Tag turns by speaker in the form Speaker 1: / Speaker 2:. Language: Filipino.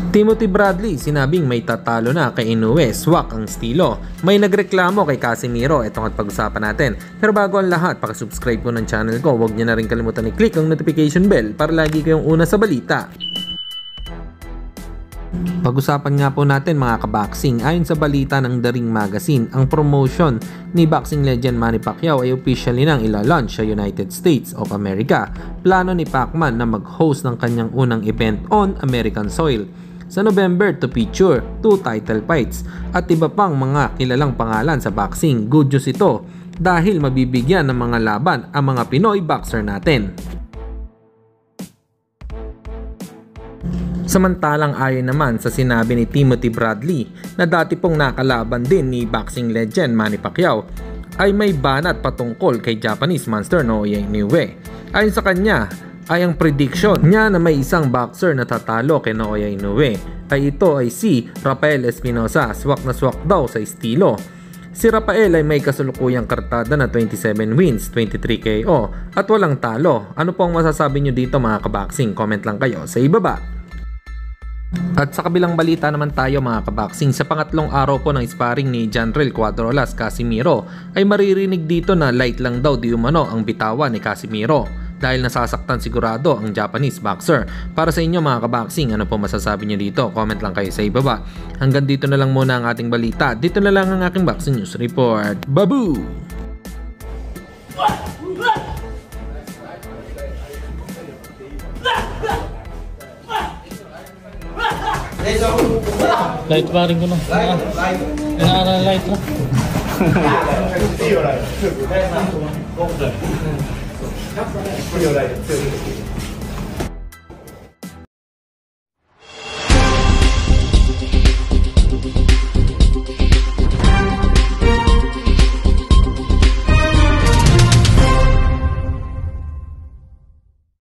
Speaker 1: Timothy Bradley sinabing may tatalo na kay Inoue, swak ang estilo. May nagreklamo kay Casimiro, itong at pag-usapan natin. Pero bago ang lahat, pakisubscribe po ng channel ko. Huwag niyo na rin kalimutan i-click ang notification bell para lagi kayong una sa balita. Pag-usapan nga po natin mga kaboxing, ayon sa balita ng The Ring Magazine, ang promotion ni boxing legend Manny Pacquiao ay officially nang ila-launch sa United States of America. Plano ni Pacman na mag-host ng kanyang unang event on American soil sa November to feature 2 title fights at iba pang mga kilalang pangalan sa boxing. Good news ito dahil mabibigyan ng mga laban ang mga Pinoy boxer natin. Samantalang ayon naman sa sinabi ni Timothy Bradley na dati pong nakalaban din ni boxing legend Manny Pacquiao ay may banat patungkol kay Japanese monster Naoya Inoue. Ayon sa kanya ay ang prediction niya na may isang boxer na tatalo kay Naoya Inoue ay ito ay si Rafael Espinosa. Swak na swak daw sa estilo. Si Rafael ay may kasulukuyang kartada na 27 wins, 23 KO at walang talo. Ano po ang masasabi nyo dito mga kaboxing? Comment lang kayo sa ibaba. At sa kabilang balita naman tayo mga kaboxing, sa pangatlong araw po ng sparring ni Janrel Cuadrolas Casimiro ay maririnig dito na light lang daw di umano ang bitawan ni Casimiro dahil nasasaktan sigurado ang Japanese boxer. Para sa inyo mga kaboxing, ano po masasabi nyo dito? Comment lang kayo sa ibaba. Hanggang dito na lang muna ang ating balita. Dito na lang ang aking boxing news report. Babu!
Speaker 2: Light paring ko na. Light na.